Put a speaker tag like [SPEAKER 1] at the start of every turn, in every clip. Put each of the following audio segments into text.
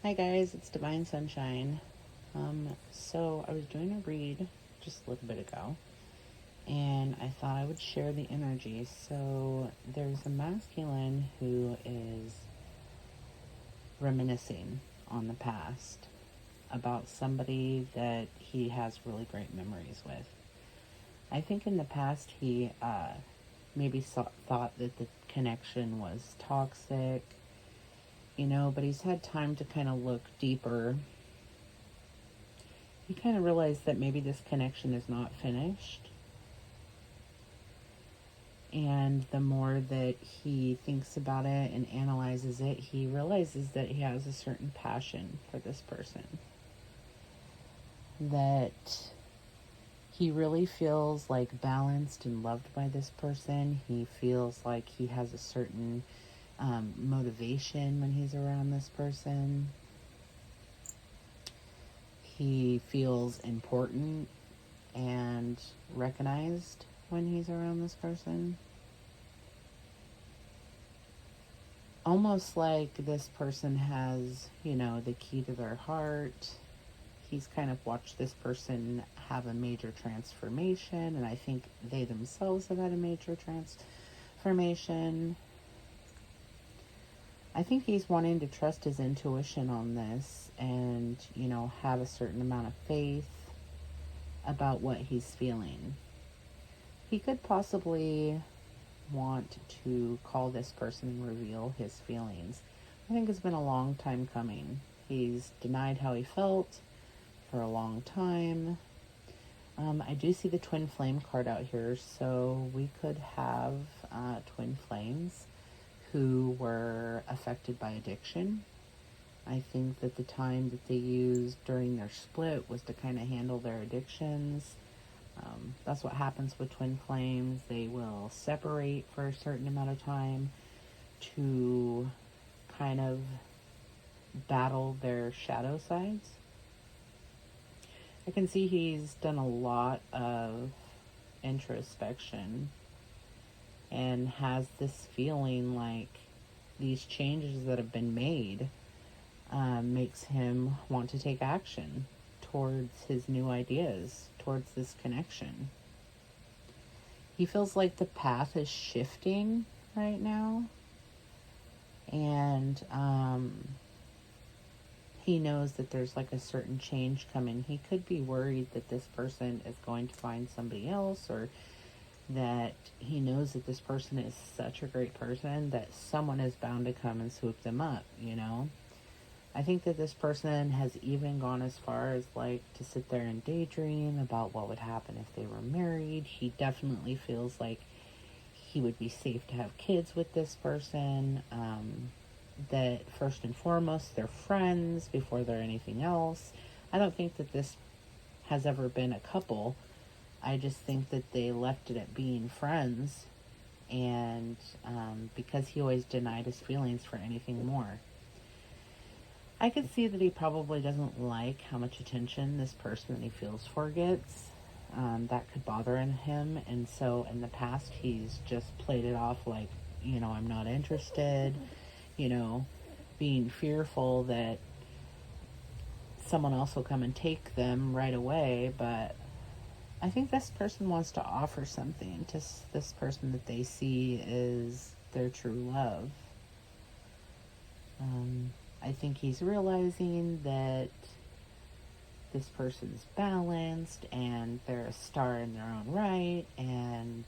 [SPEAKER 1] Hi guys, it's Divine Sunshine. So I was doing a read just a little bit ago, and I thought I would share the energy. So there's a masculine who is reminiscing on the past about somebody that he has really great memories with. I think in the past he maybe thought that the connection was toxic, but he's had time to kind of look deeper. He kind of realized that maybe this connection is not finished. And the more that he thinks about it and analyzes it, he realizes that he has a certain passion for this person. That he really feels like balanced and loved by this person. He feels like he has a certain motivation when he's around this person. He feels important and recognized when he's around this person. Almost like this person has, the key to their heart. He's kind of watched this person have a major transformation, and I think they themselves have had a major transformation. I think he's wanting to trust his intuition on this and, have a certain amount of faith about what he's feeling. He could possibly want to call this person and reveal his feelings. I think it's been a long time coming. He's denied how he felt for a long time. I do see the twin flame card out here, so we could have twin flames who were affected by addiction. I think that the time that they used during their split was to kind of handle their addictions. That's what happens with twin flames. They will separate for a certain amount of time to kind of battle their shadow sides. I can see he's done a lot of introspection and has this feeling like these changes that have been made makes him want to take action towards his new ideas, towards this connection. He feels like the path is shifting right now, and he knows that there's like a certain change coming. He could be worried that this person is going to find somebody else, or that he knows that this person is such a great person that someone is bound to come and swoop them up, I think that this person has even gone as far as like to sit there and daydream about what would happen if they were married. He definitely feels like he would be safe to have kids with this person. That first and foremost, they're friends before they're anything else. I don't think that this has ever been a couple. I just think that they left it at being friends, and because he always denied his feelings for anything more. I could see that he probably doesn't like how much attention this person that he feels for gets. That could bother him, and so in the past he's just played it off like, I'm not interested, being fearful that someone else will come and take them right away. But I think this person wants to offer something to this person that they see is their true love. I think he's realizing that this person's balanced and they're a star in their own right, and,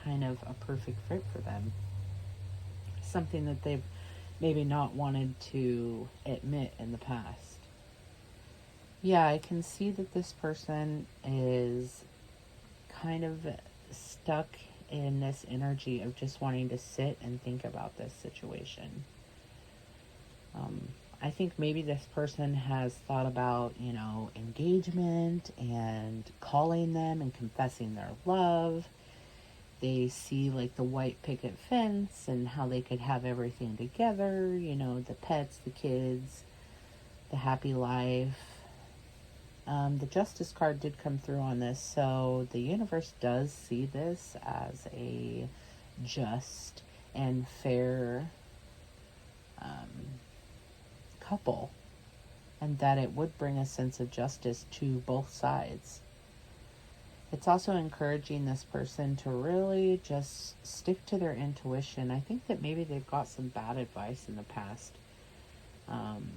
[SPEAKER 1] kind of a perfect fit for them. Something that they've maybe not wanted to admit in the past. Yeah, I can see that this person is kind of stuck in this energy of just wanting to sit and think about this situation. I think maybe this person has thought about, engagement and calling them and confessing their love. They see like the white picket fence and how they could have everything together, the pets, the kids, the happy life. The Justice card did come through on this, so the universe does see this as a just and fair couple, and that it would bring a sense of justice to both sides. It's also encouraging this person to really just stick to their intuition. I think that maybe they've got some bad advice in the past. Um,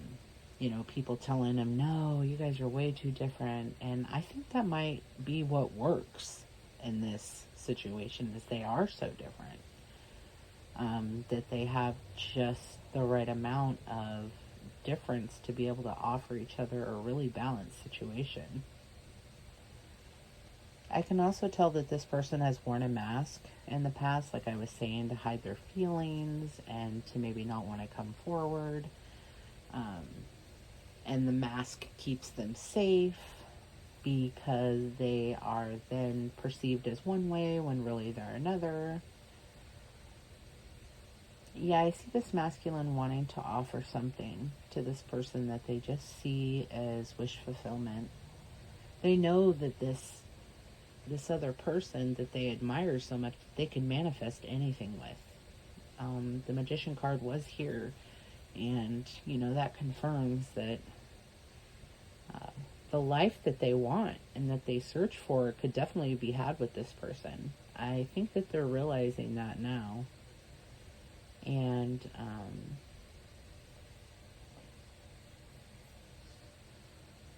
[SPEAKER 1] people telling them, no, you guys are way too different. And I think that might be what works in this situation, is they are so different. That they have just the right amount of difference to be able to offer each other a really balanced situation. I can also tell that this person has worn a mask in the past, like I was saying, to hide their feelings and to maybe not want to come forward. Um, and the mask keeps them safe because they are then perceived as one way when really they're another. Yeah, I see this masculine wanting to offer something to this person that they just see as wish fulfillment. They know that this other person that they admire so much, they can manifest anything with. The Magician card was here, and that confirms that uh, the life that they want and that they search for could definitely be had with this person. I think that they're realizing that now. And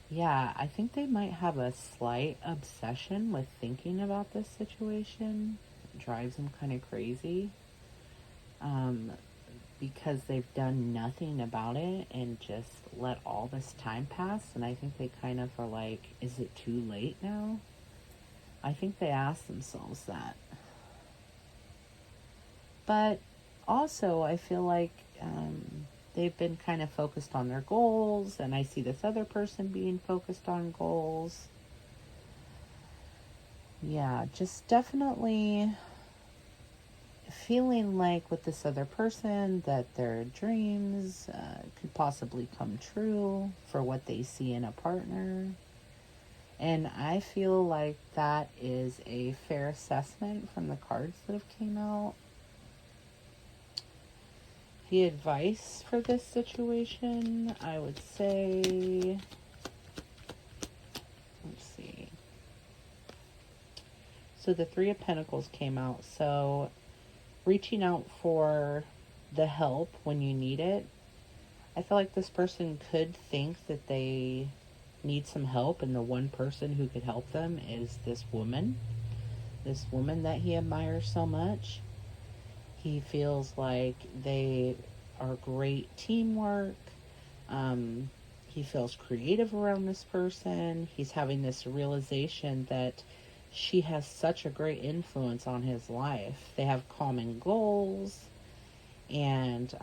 [SPEAKER 1] yeah, I think they might have a slight obsession with thinking about this situation. It drives them kind of crazy. Um, because they've done nothing about it and just let all this time pass. And I think they kind of are like, is it too late now? I think they ask themselves that. But also, I feel like they've been kind of focused on their goals, and I see this other person being focused on goals. Yeah, just definitely feeling like with this other person that their dreams could possibly come true for what they see in a partner. And I feel like that is a fair assessment from the cards that have came out. The advice for this situation, I would say, let's see. So the Three of Pentacles came out. So reaching out for the help when you need it. I feel like this person could think that they need some help, and the one person who could help them is this woman that he admires so much. He feels like they are great teamwork. He feels creative around this person. He's having this realization that she has such a great influence on his life. They have common goals, and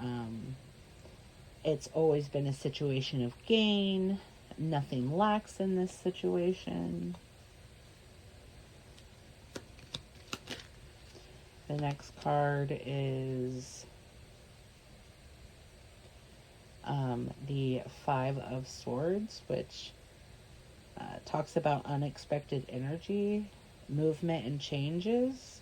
[SPEAKER 1] it's always been a situation of gain. Nothing lacks in this situation. The next card is the Five of Swords, which talks about unexpected energy, movement, and changes.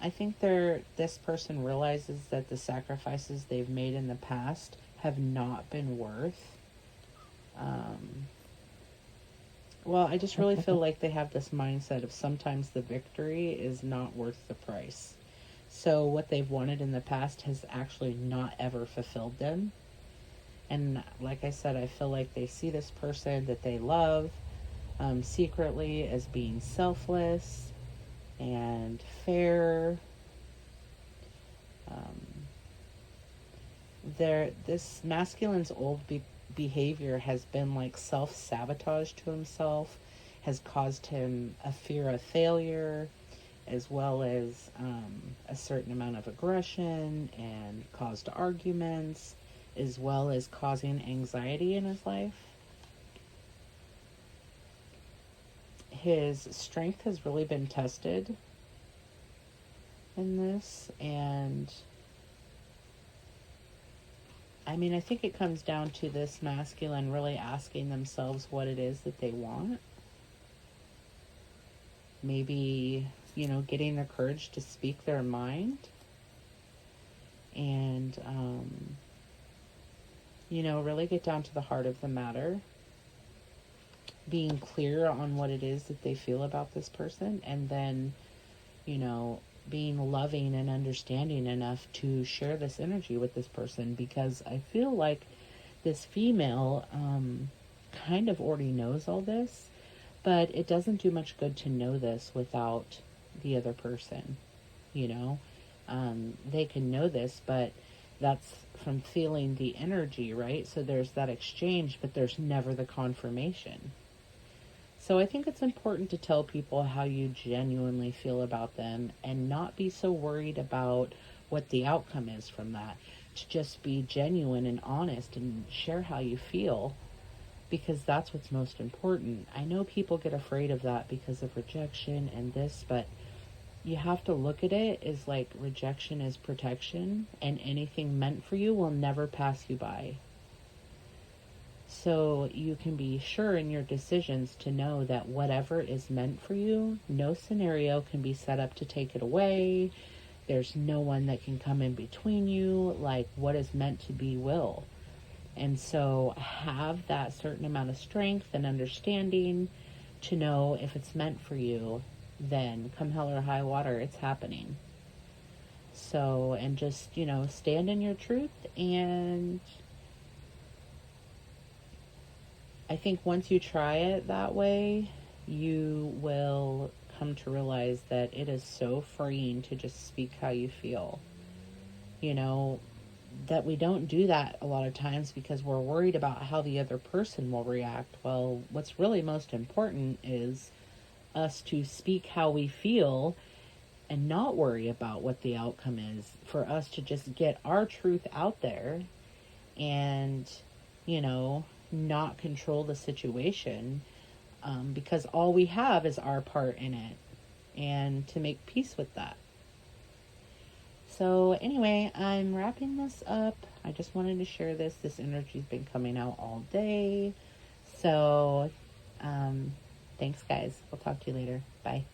[SPEAKER 1] I think this person realizes that the sacrifices they've made in the past have not been worth. Well, I just really feel like they have this mindset of sometimes the victory is not worth the price. So what they've wanted in the past has actually not ever fulfilled them. And like I said, I feel like they see this person that they love secretly as being selfless and fair. This masculine's old behavior has been like self-sabotage to himself, has caused him a fear of failure, as well as a certain amount of aggression, and caused arguments, as well as causing anxiety in his life. His strength has really been tested in this, and I mean, I think it comes down to this masculine really asking themselves what it is that they want. Maybe, getting the courage to speak their mind. And and, really get down to the heart of the matter, being clear on what it is that they feel about this person, and then, you know, being loving and understanding enough to share this energy with this person, because I feel like this female kind of already knows all this, but it doesn't do much good to know this without the other person, you know? They can know this, but that's from feeling the energy, right? So there's that exchange, but there's never the confirmation. So I think it's important to tell people how you genuinely feel about them and not be so worried about what the outcome is from that. To just be genuine and honest and share how you feel, because that's what's most important. I know people get afraid of that because of rejection and this, but you have to look at it as like rejection is protection, and anything meant for you will never pass you by. So you can be sure in your decisions to know that whatever is meant for you, no scenario can be set up to take it away. There's no one that can come in between you. Like, what is meant to be will. And so have that certain amount of strength and understanding to know if it's meant for you, then come hell or high water, it's happening. So, and just, stand in your truth. And I think once you try it that way, you will come to realize that it is so freeing to just speak how you feel. That we don't do that a lot of times because we're worried about how the other person will react. Well, what's really most important is us to speak how we feel and not worry about what the outcome is, for us to just get our truth out there and, not control the situation, because all we have is our part in it, and to make peace with that. So anyway, I'm wrapping this up. I just wanted to share this. This energy's been coming out all day. So thanks, guys. I'll talk to you later. Bye.